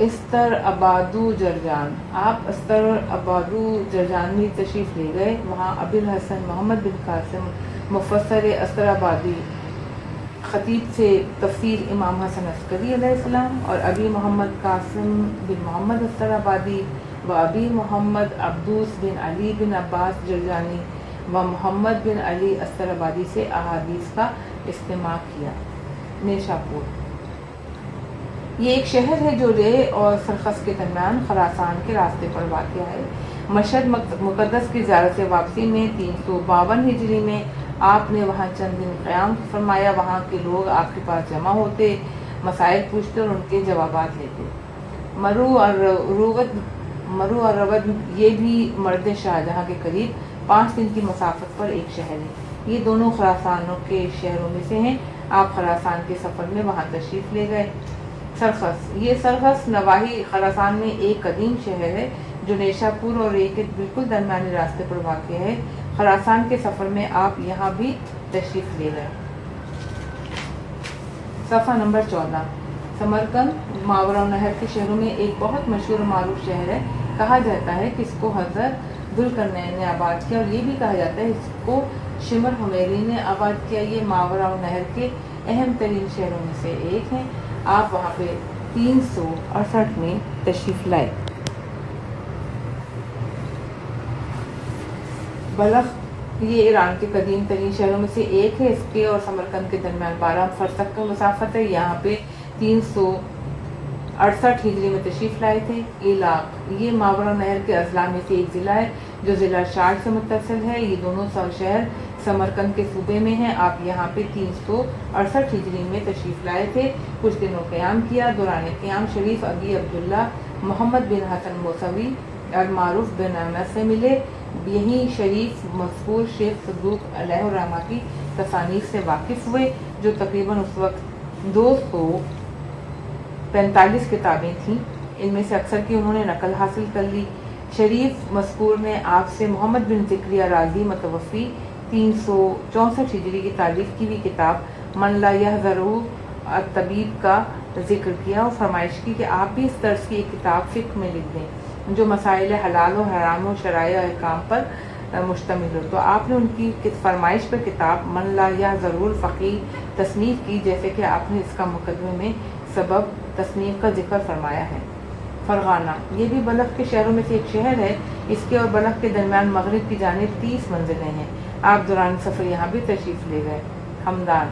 استر آبادو جرجان. آپ استر آبادو جرجان میں تشریف لے گئے. وہاں ابی الحسن محمد بن قاسم مفسر استر آبادی خطیب سے تفسیر امام حسن عسکری علیہ السلام اور ابی محمد قاسم بن محمد استر آبادی و ابی محمد عبدوس بن علی بن عباس جرجانی و محمد بن علی استر آبادی سے احادیث کا استماع کیا. نیشاپور یہ ایک شہر ہے جو رے اور سرخس کے درمیان خراسان کے راستے پر واقع ہے. مشہد مقدس کی زیارت سے واپسی میں 352 ہجری میں آپ نے وہاں چند دن قیام فرمایا. وہاں کے لوگ آپ کے پاس جمع ہوتے، مسائل پوچھتے اور ان کے جوابات لیتے. مرو اور روت یہ بھی مرد شاہجہاں کے قریب 5 دن کی مسافت پر ایک شہر ہے. یہ دونوں خراسانوں کے شہروں میں سے ہیں. آپ خراسان کے سفر میں وہاں تشریف لے گئے. سرخس یہ سرخس نواحی خراسان میں ایک قدیم شہر ہے جو نیشاپور اور رے کے بالکل درمیانی راستے پر واقع ہے. خراسان کے سفر میں آپ یہاں بھی تشریف لے گئے. صفحہ نمبر 14. سمرقند ماورا نہر کے شہروں میں ایک بہت مشہور و معروف شہر ہے. کہا جاتا ہے کہ اس کو حضرت ذوالقرنین نے آباد کیا اور یہ بھی کہا جاتا ہے اس کو شمر حمیری نے آباد کیا. یہ ماورا نہر کے اہم ترین شہروں میں سے ایک ہیں. آپ وہاں پہ 368 میں تشریف لائے. بلخ یہ ایران کے قدیم ترین شہروں میں سے ایک ہے. اس کے اور سمرقند کے درمیان 12 فرسخ کا مسافت ہے. یہاں پہ 368 ہجری میں تشریف لائے تھے. علاق یہ ماورا نہر کے اضلاع میں سے ایک ضلع ہے جو ضلع شاٹ سے متصل ہے. یہ دونوں شہر سمرقند کے صوبے میں ہیں. آپ یہاں پہ 368 ہجری میں تشریف لائے تھے. کچھ دنوں قیام کیا. دوران قیام شریف ابی عبداللہ محمد بن حسن موسوی اور معروف بن انس سے ملے. یہیں شریف مذکور شیخ صدوق علیہ الرحمہ کی تصانیف سے واقف ہوئے جو تقریباً اس وقت 245 کتابیں تھیں. ان میں سے اکثر کی انہوں نے نقل حاصل کر لی. شریف مذکور نے آپ سے محمد بن ذکریہ رازی متوفی 364 ہجری کی تالیف کی ہوئی کتاب من لا یحذرہ الطبیب کا ذکر کیا اور فرمائش کی کہ آپ بھی اس طرز کی ایک کتاب فقہ میں لکھ دیں جو مسائل حلال و حرام و شرائع و احکام پر مشتمل ہو. تو آپ نے ان کی فرمائش پر کتاب من لا یحذرہ الفقیہ تصنیف کی، جیسے کہ آپ نے اس کا مقدمے میں سبب تصنیف کا ذکر فرمایا ہے. فرغانہ یہ بھی بلخ کے شہروں میں سے ایک شہر ہے. اس کے اور بلخ کے درمیان مغرب کی جانب 30 منزلیں ہیں. آپ دوران سفر یہاں بھی تشریف لے گئے. ہمدان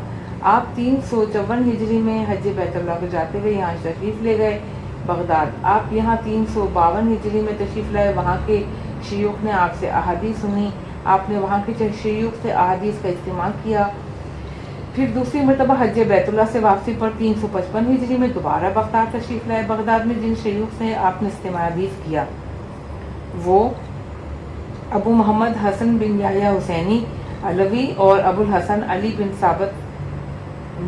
آپ 354 ہجری میں حج بیت اللہ کو جاتے ہوئے یہاں تشریف لے گئے. بغداد آپ یہاں 352 ہجری میں تشریف لائے. وہاں کے شیوخ نے آپ سے احادیث سنی. آپ نے وہاں کے شیوخ سے احادیث کا استماع کیا. پھر دوسری مرتبہ حج بیت اللہ سے واپسی پر 355 ہجری میں دوبارہ بغداد تشریف لائے. بغداد میں جن شیوخ سے آپ نے استماع حدیث کیا وہ ابو محمد حسن بن یحییٰ حسینی علوی اور ابو الحسن علی بن ثابت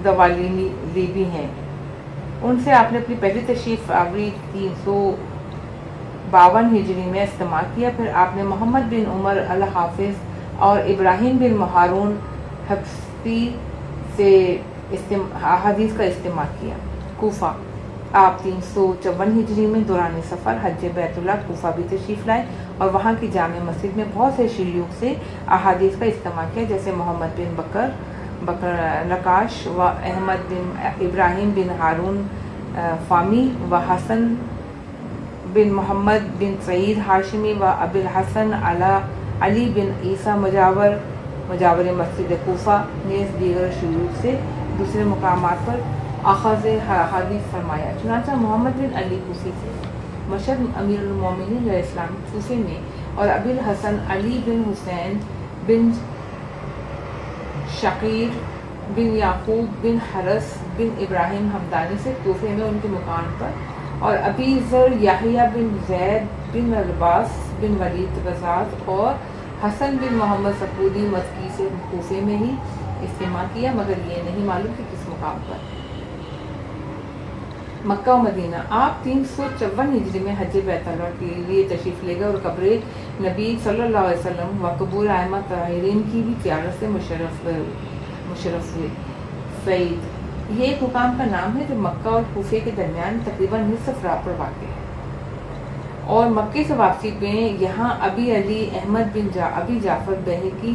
دوالیلی بھی ہیں. ان سے آپ نے اپنی پہلی تشریف آوری 352 ہجری میں استماع کیا. پھر آپ نے محمد بن عمر الحافظ اور ابراہیم بن ہارون حبشی سے احادیث کا استماع کیا. کوفہ آپ 354 ہجری میں دوران سفر حج بیت اللہ کوفہ بھی تشریف لائے اور وہاں کی جامع مسجد میں بہت سے شیوخ سے احادیث کا استماع کیا، جیسے محمد بن بکر نقاش و احمد بن ابراہیم بن ہارون فامی و حسن بن محمد بن سعید ہاشمی و ابی الحسن علی بن عیسیٰ مجاور مسجد کوفہ نیز دیگر شیوخ سے دوسرے مقامات پر اخذ حدیث فرمایا. چنانچہ محمد بن علی کوفی سے مشہد امیر المومنین علیہ السلام کوفے میں اور ابی الحسن علی بن حسین بن شقیر بن یعقوب بن حرس بن ابراہیم حمدانی سے کوفے میں ان کے مکان پر اور ابی ذر یحییٰ بن زید بن العباس بن ولید غزاز اور حسن بن محمد سپودی مکی سے کوفے میں ہی استماع کیا، مگر یہ نہیں معلوم کہ کس مقام پر. مکہ و مدینہ آپ 354 ہجری میں حج بیت اللہ کے لیے تشریف لے گئے اور قبر نبی صلی اللہ علیہ وسلم و قبور ائمہ طاہرین کی بھی زیارت سے مشرف ہوئے. فید یہ ایک مقام کا نام ہے جو مکہ اور کوفے کے درمیان تقریباً نصف راہ پر واقع ہے، اور مکے سے واپسی میں یہاں ابی علی احمد بن ابی جعفر بہقی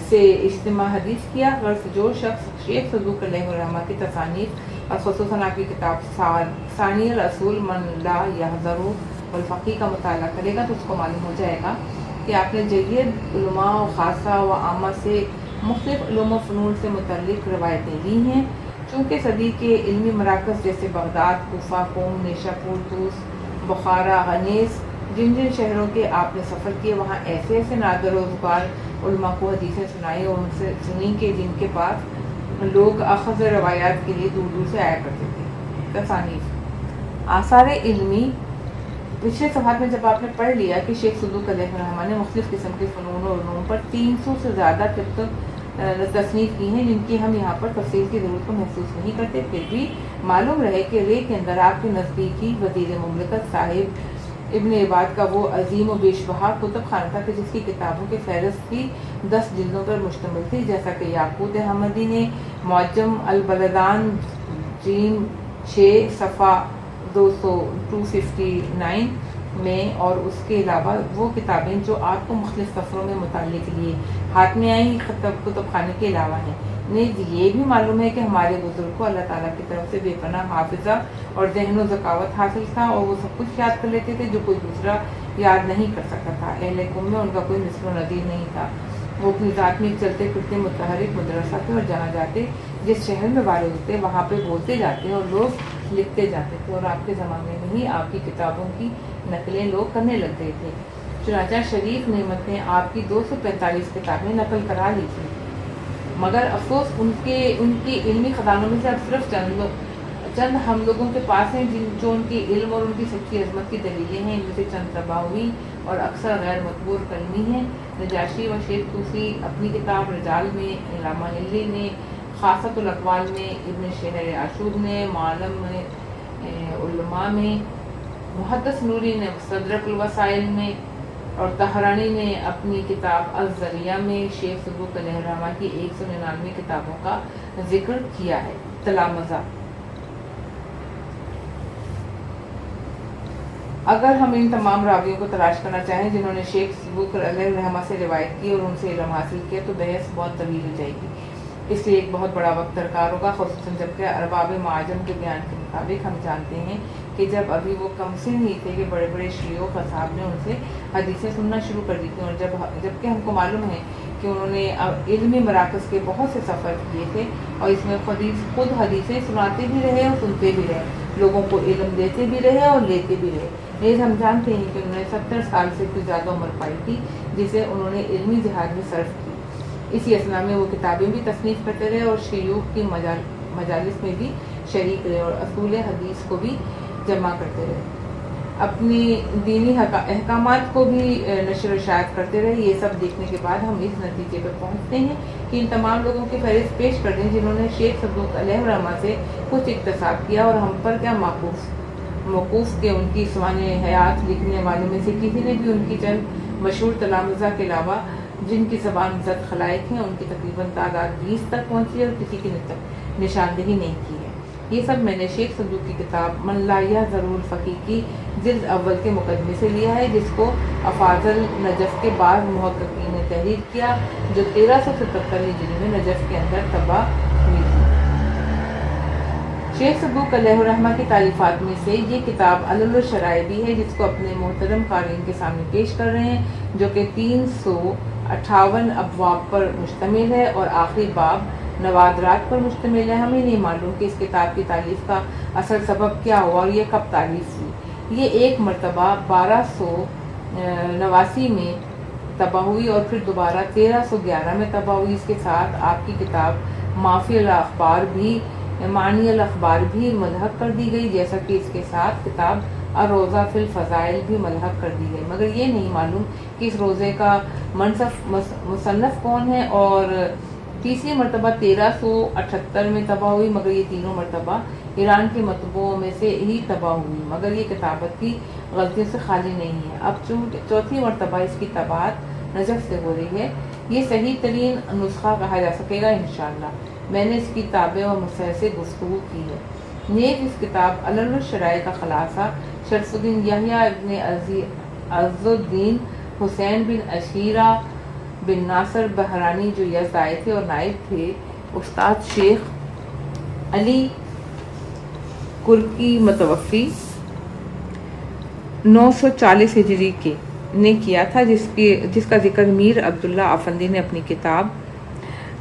سے اجتماع حدیث کیا۔ غرض جو شخص شیخ صدوق علیہ الرحمہ کی تصانیف اور خصوصاً آپ کی کتاب ثانی الاصول من لا یحذر والفقی کا مطالعہ کرے گا تو اس کو معلوم ہو جائے گا کہ آپ نے جید علماء و خاصہ و عامہ سے مختلف علوم و فنون سے متعلق روایتیں لی ہیں، چونکہ صدی کے علمی مراکز جیسے بغداد، کوفہ، قم، نیشاپور، طوس، بخارا، غنیس، جن شہروں کے آپ نے سفر کیے وہاں ایسے ایسے نادر و روزگار علماء کو حدیثیں سنائی اور ان سے سنی کہ جن کے پاس لوگ اخذ روایات کے لیے دور دور سے آیا کرتے تھے۔ تصانیف آثار علمی، پچھلے صفحات میں جب آپ نے پڑھ لیا کہ شیخ صدوق علیہ الرحمہ نے مختلف قسم کے فنون اور علوم پر 300 سے زیادہ تصنیف کی ہیں جن کی ہم یہاں پر تفصیل کی ضرورت کو محسوس نہیں کرتے، پھر بھی معلوم رہے کہ رے کے اندر آپ کے نزدیکی وزیر مملکت صاحب ابن عباد کا وہ عظیم و بیش بہا کتب خانہ تھا کہ جس کی کتابوں کی فہرست بھی 10 جلدوں پر مشتمل تھی، جیسا کہ یاقوت احمدی نے معجم البلدان جیم 6 صفحہ 259 میں، اور اس کے علاوہ وہ کتابیں جو آپ کو مختلف سفروں میں متعلق لیے ہاتھ میں آئیں کتب خانے کے علاوہ ہیں۔ نیز یہ بھی معلوم ہے کہ ہمارے بزرگ کو اللہ تعالیٰ کی طرف سے بے پناہ حافظہ اور ذہن و ذکاوت حاصل تھا، اور وہ سب کچھ یاد کر لیتے تھے جو کوئی دوسرا یاد نہیں کر سکتا تھا۔ اہل قوم میں ان کا کوئی مثل و نظیر نہیں تھا، وہ اپنی ذات میں چلتے پھرتے متحرک مدرسہ تھے، اور جہاں جاتے جس شہر میں وارد ہوتے وہاں پہ بولتے جاتے اور لوگ لکھتے جاتے تھے، اور آپ کے زمانے میں ہی آپ کی کتابوں کی نقلیں لوگ کرنے لگ گئے تھے۔ چنانچہ شریف نعمت نے آپ کی 245 کتابیں نقل کرا لی تھی، مگر افسوس ان کی علمی خزانوں میں سے اب صرف چند ہم لوگوں کے پاس ہیں جو ان کے علم اور ان کی سچی عظمت کی دلیلیں ہیں۔ ان میں سے چند طبع ہوئی اور اکثر غیر مطبوع کلمی ہیں۔ نجاشی و شیخ طوسی اپنی کتاب رجال میں، علامہ ہلی نے خاصۃ الاقوال میں، ابن شہر عاشور نے معلم علماء میں، محدث نوری نے مستدرک الوسائل میں، اور طحرانی نے اپنی کتاب الذریعہ میں شیخ صدوق علیہ الرحمہ کی 199 کتابوں کا ذکر کیا ہے۔ تلامذہ اگر ہم ان تمام راویوں کو تلاش کرنا چاہیں جنہوں نے شیخ صدوق علیہ الرحمہ سے روایت کی اور ان سے علم حاصل کیا تو بحث بہت طویل ہو جائے گی، اس لیے ایک بہت بڑا وقت درکار ہوگا، خصوصاً جبکہ ارباب معاجم کے بیان کے مطابق ہم جانتے ہیں کہ جب ابھی وہ کم سن ہی تھے کہ بڑے بڑے شیوخ اصحاب نے ان سے حدیثیں سننا شروع کر دی تھیں، اور جبکہ ہم کو معلوم ہے کہ انہوں نے علمی مراکز کے بہت سے سفر کیے تھے اور اس میں خود حدیثیں سناتے بھی رہے اور سنتے بھی رہے، لوگوں کو علم دیتے بھی رہے اور لیتے بھی رہے۔ نیز ہم جانتے ہیں کہ انہوں نے 70 سال سے کچھ زیادہ عمر پائی تھی جسے انہوں نے علمی جہاد میں صرف کی۔ اسی اثنا میں وہ کتابیں بھی تصنیف کرتے رہے اور شیوخ کی مجالس میں بھی شریک رہے اور اصول حدیث کو بھی جمع کرتے رہے، اپنی دینی احکامات کو بھی نشر و شائع کرتے رہے۔ یہ سب دیکھنے کے بعد ہم اس نتیجے پر پہنچتے ہیں کہ ان تمام لوگوں کی فہرست پیش کر دیں جنہوں نے شیخ صدوق علیہ الرحمہ سے کچھ اقتصاب کیا، اور ہم پر کیا موقوف کہ ان کی سوانح حیات لکھنے والوں میں سے کسی نے بھی ان کی چند مشہور تلامذہ کے علاوہ جن کی زبان زد خلائق ہیں ان کی تقریباً تعداد 20 تک پہنچی اور کسی کی نشاندہی نہیں کی ہے۔ یہ سب میں نے شیخ صدوق کی کتاب من لا یحذر الفقی کی جلد اول کے مقدمے سے لیا ہے، جس کو افاضل نجف کے بعض محققین نے تحریر کیا جو 1377 ہجری میں نجف کے اندر طبع ہوئی تھی۔ شیخ صدوق علیہ الرحمہ کی تالیفات میں سے یہ کتاب علل الشرائع بھی ہے جس کو اپنے محترم قارئین کے سامنے پیش کر رہے ہیں، جو کہ 358 ابواب پر مشتمل ہے اور آخری باب نوادرات پر مشتمل ہے۔ ہمیں نہیں معلوم کہ اس کتاب کی تالیف کا اصل سبب کیا ہوا اور یہ کب تالیف ہوئی۔ یہ ایک مرتبہ 1289 میں طبع ہوئی اور پھر دوبارہ 1311 میں طبع ہوئی۔ اس کے ساتھ آپ کی کتاب معنی الاخبار بھی ملحق کر دی گئی، جیسا کہ اس کے ساتھ کتاب الروضہ فی الفضائل بھی ملحق کر دی گئی، مگر یہ نہیں معلوم کہ اس روزے کا مصنف کون ہے۔ اور تیسری مرتبہ 1378 میں طبع ہوئی، مگر یہ تینوں مرتبہ ایران کے مطبوعوں میں سے ہی طبع ہوئی، مگر یہ کتابت کی غلطیوں سے خالی نہیں ہے۔ اب چوتھی مرتبہ اس کی طباعت نجف سے ہو رہی ہے۔ یہ صحیح ترین نسخہ کہا جا سکے گا انشاءاللہ۔ میں نے اس کی تابع و مصحح سے گفتگو کی ہے۔ نیز اس کتاب علل الشرائع کا خلاصہ شرف الدین یحییٰ ابن عز الدین حسین بن عشیرہ بن ناصر بحرانی جو یزد آئے تھے اور نائب تھے استاد شیخ علی کرکی متوفی 940 ہجری کے نے کیا تھا، جس کا ذکر میر عبداللہ افندی نے اپنی کتاب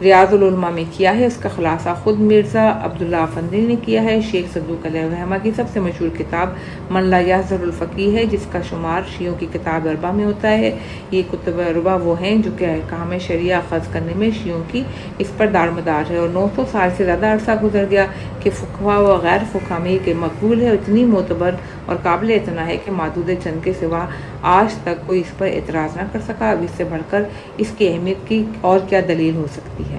ریاض العلماء میں کیا ہے۔ اس کا خلاصہ خود مرزا عبداللہ افندی نے کیا ہے۔ شیخ صدوق علیہ الرحمہ کی سب سے مشہور کتاب من لا یحذر الفقیہ ہے، جس کا شمار شیعوں کی کتاب اربع میں ہوتا ہے۔ یہ کتب اربع وہ ہیں جو کہ احکام شریعہ اخذ کرنے میں شیعوں کی اس پر دارمدار ہے، اور 900 سال سے زیادہ عرصہ گزر گیا کہ فقہا و غیر فقہا میں یہ مقبول ہے، اتنی معتبر اور قابل اعتنا ہے کہ معدود چند کے سوا آج تک کوئی اس پر اعتراض نہ کر سکا۔ اب اس سے بڑھ کر اس کی اہمیت کی اور کیا دلیل ہو سکتی ہے۔